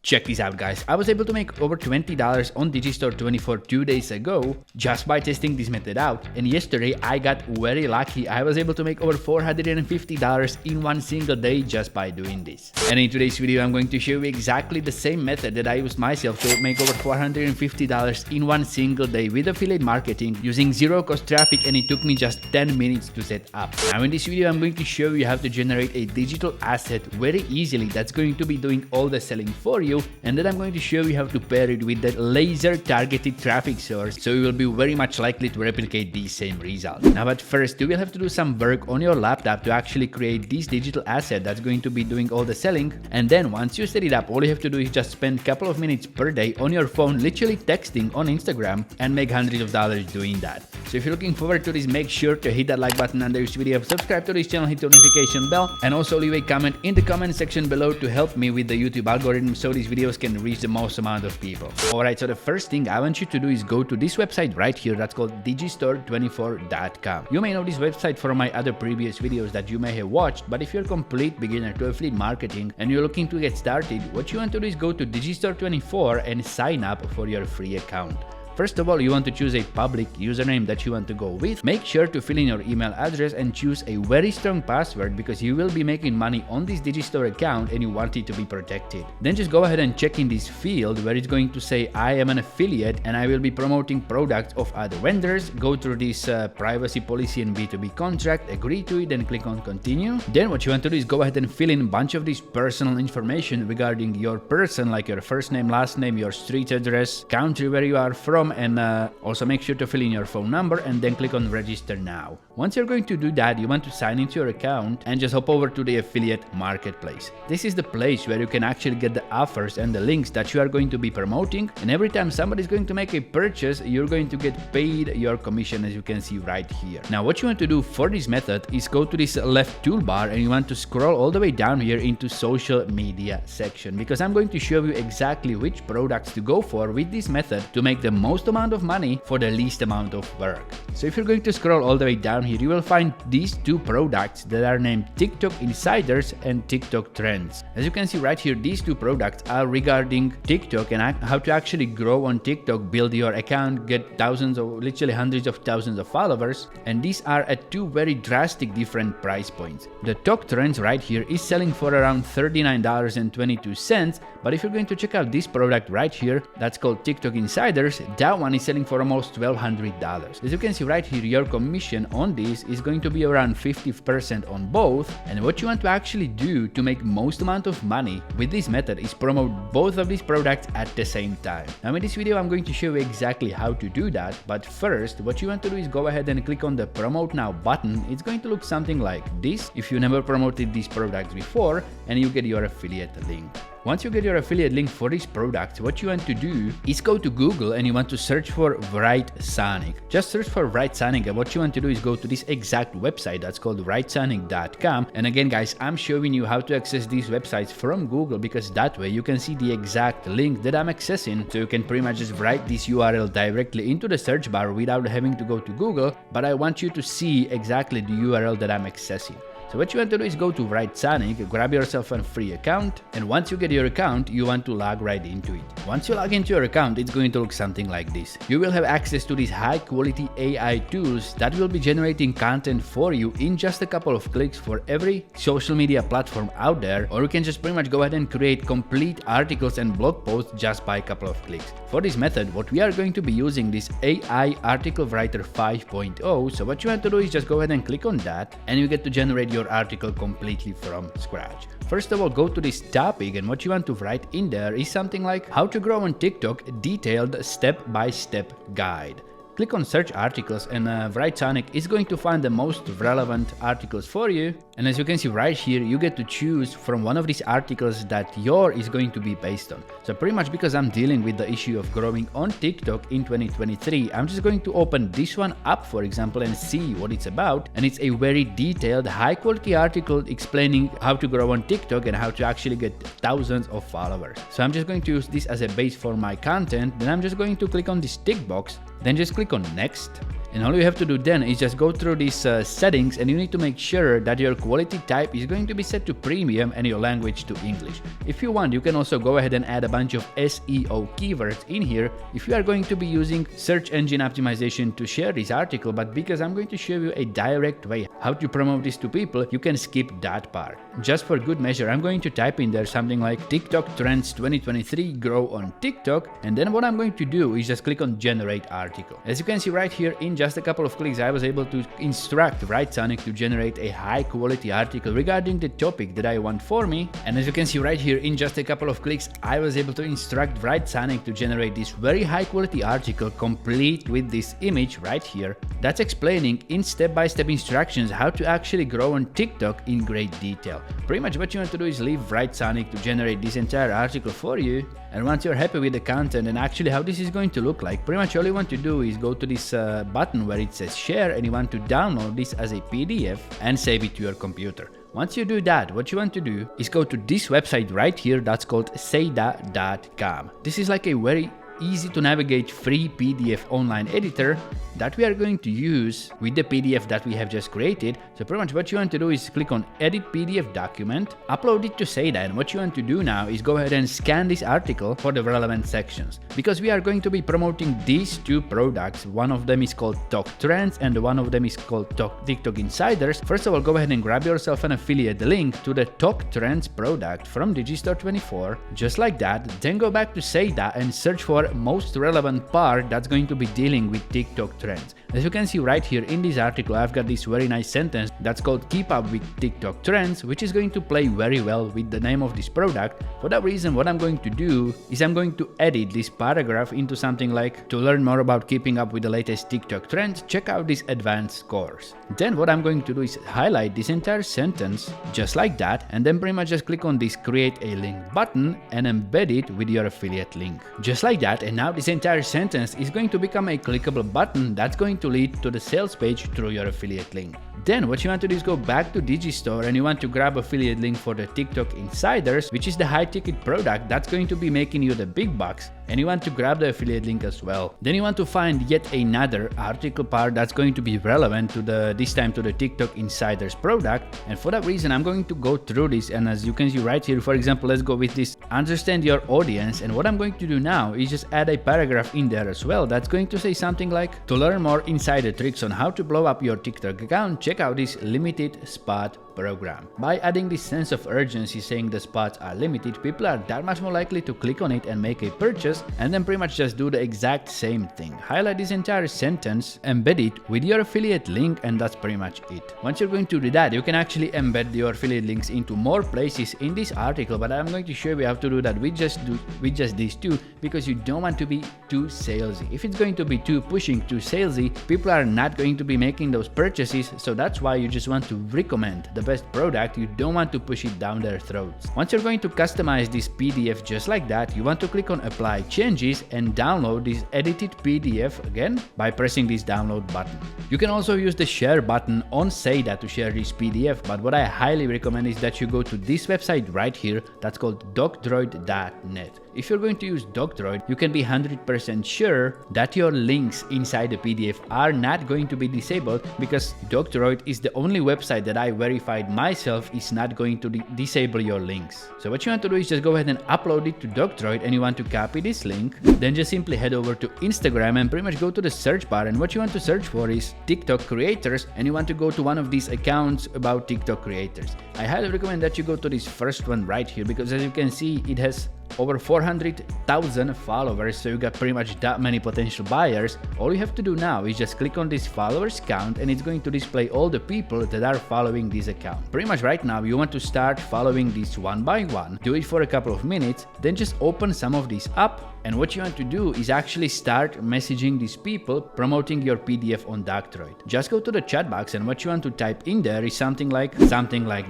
Check this out, guys. I was able to make over $20 on Digistore24 2 days ago just by testing this method out. And yesterday I got very lucky. I was able to make over $450 in one single day just by doing this. And in today's video, I'm going to show you exactly the same method that I used myself to make over $450 in one single day with affiliate marketing using zero cost traffic, and it took me just 10 minutes to set up. Now in this video, I'm going to show you how to generate a digital asset very easily that's going to be doing all the selling for you. And then I'm going to show you how to pair it with that laser targeted traffic source, so you will be very much likely to replicate these same results. Now, but first, you will have to do some work on your laptop to actually create this digital asset that's going to be doing all the selling. And then once you set it up, all you have to do is just spend a couple of minutes per day on your phone, literally texting on Instagram, and make hundreds of dollars doing that. So if you're looking forward to this, make sure to hit that like button under this video, subscribe to this channel, hit the notification bell, and also leave a comment in the comment section below to help me with the YouTube algorithm so these videos can reach the most amount of people. Alright, so the first thing I want you to do is go to this website right here that's called Digistore24.com. You may know this website from my other previous videos that you may have watched, but if you're a complete beginner to affiliate marketing and you're looking to get started, what you want to do is go to Digistore24 and sign up for your free account. First of all, you want to choose a public username that you want to go with. Make sure to fill in your email address and choose a very strong password because you will be making money on this Digistore account and you want it to be protected. Then just go ahead and check in this field where it's going to say I am an affiliate and I will be promoting products of other vendors. Go through this privacy policy and B2B contract, agree to it, and click on continue. Then what you want to do is go ahead and fill in a bunch of this personal information regarding your person, like your first name, last name, your street address, country where you are from, and also make sure to fill in your phone number and then click on register now. Once you're going to do that, you want to sign into your account and just hop over to the affiliate marketplace. This is the place where you can actually get the offers and the links that you are going to be promoting, and every time somebody is going to make a purchase, you're going to get paid your commission, as you can see right here. Now what you want to do for this method is go to this left toolbar and you want to scroll all the way down here into social media section, because I'm going to show you exactly which products to go for with this method to make the most amount of money for the least amount of work. So if you're going to scroll all the way down here, you will find these two products that are named TikTok Insiders and TikTok Trends. As you can see right here, these two products are regarding TikTok and how to actually grow on TikTok, build your account, get thousands or literally hundreds of thousands of followers, and these are at two very drastic different price points. The TikTok Trends right here is selling for around $39.22, but if you're going to check out this product right here that's called TikTok Insiders, that one is selling for almost $1,200. As you can see right here, your commission on this is going to be around 50% on both, and what you want to actually do to make most amount of money with this method is promote both of these products at the same time. Now in this video, I'm going to show you exactly how to do that, but first what you want to do is go ahead and click on the promote now button. It's going to look something like this if you never promoted these products before, and you get your affiliate link. Once you get your affiliate link for this product, what you want to do is go to Google and you want to search for WriteSonic. Just search for WriteSonic, and what you want to do is go to this exact website that's called WriteSonic.com. And again, guys, I'm showing you how to access these websites from Google because that way you can see the exact link that I'm accessing. So you can pretty much just write this URL directly into the search bar without having to go to Google, but I want you to see exactly the URL that I'm accessing. So what you want to do is go to WriteSonic, grab yourself a free account, and once you get your account, you want to log right into it. Once you log into your account, it's going to look something like this. You will have access to these high quality AI tools that will be generating content for you in just a couple of clicks for every social media platform out there, or you can just pretty much go ahead and create complete articles and blog posts just by a couple of clicks. For this method, what we are going to be using is AI Article Writer 5.0. So what you want to do is just go ahead and click on that, and you get to generate your article completely from scratch. First of all, go to this topic, and what you want to write in there is something like how to grow on TikTok, detailed step-by-step guide. Click on search articles, and WriteSonic is going to find the most relevant articles for you. And as you can see right here, you get to choose from one of these articles that your is going to be based on. So pretty much because I'm dealing with the issue of growing on TikTok in 2023, I'm just going to open this one up, for example, and see what it's about. And it's a very detailed, high quality article explaining how to grow on TikTok and how to actually get thousands of followers. So I'm just going to use this as a base for my content. Then I'm just going to click on this tick box, then just click on next. And all you have to do then is just go through these settings, and you need to make sure that your quality type is going to be set to premium and your language to English. If you want, you can also go ahead and add a bunch of SEO keywords in here if you are going to be using search engine optimization to share this article, but because I'm going to show you a direct way how to promote this to people, you can skip that part. Just for good measure, I'm going to type in there something like TikTok Trends 2023 Grow on TikTok, and then what I'm going to do is just click on Generate Article. As you can see right here, in just a couple of clicks, I was able to instruct WriteSonic to generate a high quality article regarding the topic that I want for me. And as you can see right here, in just a couple of clicks, I was able to instruct WriteSonic to generate this very high quality article complete with this image right here that's explaining in step-by-step instructions how to actually grow on TikTok in great detail. Pretty much what you want to do is leave WriteSonic to generate this entire article for you. And once you're happy with the content and actually how this is going to look like, pretty much all you want to do is go to this button where it says share, and you want to download this as a PDF and save it to your computer. Once you do that, what you want to do is go to this website right here that's called Seda.com. This is like a very easy to navigate free PDF online editor that we are going to use with the PDF that we have just created. So pretty much what you want to do is click on edit PDF document, upload it to Seda, and what you want to do now is go ahead and scan this article for the relevant sections. Because we are going to be promoting these two products, one of them is called Talk Trends and one of them is called TikTok Insiders. First of all, go ahead and grab yourself an affiliate link to the Talk Trends product from Digistore24, just like that. Then go back to Seda and search for most relevant part that's going to be dealing with TikTok trends. As you can see right here in this article, I've got this very nice sentence that's called keep up with TikTok trends, which is going to play very well with the name of this product. For that reason, what I'm going to do is I'm going to edit this paragraph into something like, to learn more about keeping up with the latest TikTok trends, check out this advanced course. Then what I'm going to do is highlight this entire sentence just like that, and then pretty much just click on this create a link button and embed it with your affiliate link. Just like that, and now this entire sentence is going to become a clickable button that's going to lead to the sales page through your affiliate link. Then what you want to do is go back to Digistore and you want to grab affiliate link for the TikTok Insiders, which is the high ticket product that's going to be making you the big bucks, and you want to grab the affiliate link as well. Then you want to find yet another article part that's going to be relevant to this time to the TikTok Insiders product, and for that reason I'm going to go through this. And as you can see right here, for example, let's go with this understand your audience, and what I'm going to do now is just add a paragraph in there as well that's going to say something like, to learn more insider tricks on how to blow up your TikTok account, check out this limited spot program. By adding this sense of urgency saying the spots are limited, people are that much more likely to click on it and make a purchase, and then pretty much just do the exact same thing. Highlight this entire sentence, embed it with your affiliate link, and that's pretty much it. Once you're going to do that, you can actually embed your affiliate links into more places in this article, but I'm going to show you how to do that with just these two, because you don't want to be too salesy. If it's going to be too pushing, too salesy, people are not going to be making those purchases, so that's why you just want to recommend the best product. You don't want to push it down their throats. Once you're going to customize this PDF just like that, you want to click on apply changes and download this edited PDF again by pressing this download button. You can also use the share button on Seda to share this PDF, but what I highly recommend is that you go to this website right here that's called docdroid.net. If you're going to use Docdroid, you can be 100% sure that your links inside the PDF are not going to be disabled, because Docdroid is the only website that I verified myself is not going to disable your links. So what you want to do is just go ahead and upload it to Docdroid, and you want to copy this link. Then just simply head over to Instagram and pretty much go to the search bar, and what you want to search for is TikTok creators, and you want to go to one of these accounts about TikTok creators. I highly recommend that you go to this first one right here, because as you can see, it has over 400,000 followers, so you got pretty much that many potential buyers. All you have to do now is just click on this followers count, and it's going to display all the people that are following this account. Pretty much right now you want to start following these one by one, do it for a couple of minutes, then just open some of these up, and what you want to do is actually start messaging these people promoting your PDF on Docdroid. Just go to the chat box, and what you want to type in there is something like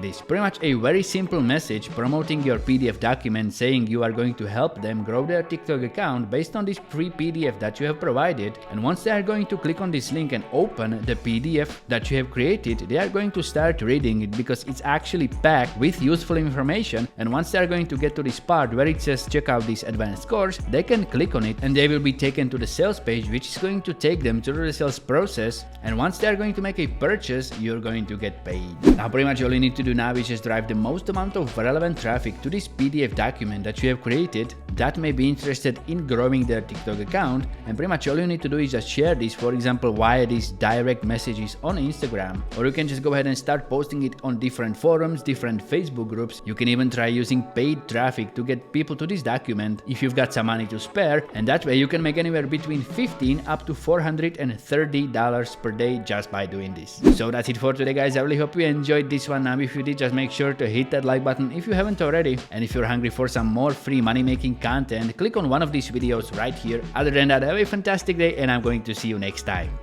this. Pretty much a very simple message promoting your PDF document, saying you are are going to help them grow their TikTok account based on this free PDF that you have provided. And once they are going to click on this link and open the PDF that you have created, they are going to start reading it because it's actually packed with useful information. And once they are going to get to this part where it says check out this advanced course, they can click on it and they will be taken to the sales page, which is going to take them through the sales process. And once they are going to make a purchase, you're going to get paid. Now pretty much all you need to do now is just drive the most amount of relevant traffic to this PDF document that you have created that may be interested in growing their TikTok account. And pretty much all you need to do is just share this, for example, via these direct messages on Instagram, or you can just go ahead and start posting it on different forums, different Facebook groups. You can even try using paid traffic to get people to this document if you've got some money to spare, and that way you can make anywhere between $15 up to $430 per day just by doing this. So that's it for today, guys. I really hope you enjoyed this one. Now if you did, just make sure to hit that like button if you haven't already, and if you're hungry for some more free money making content, click on one of these videos right here. Other than that, have a fantastic day and I'm going to see you next time.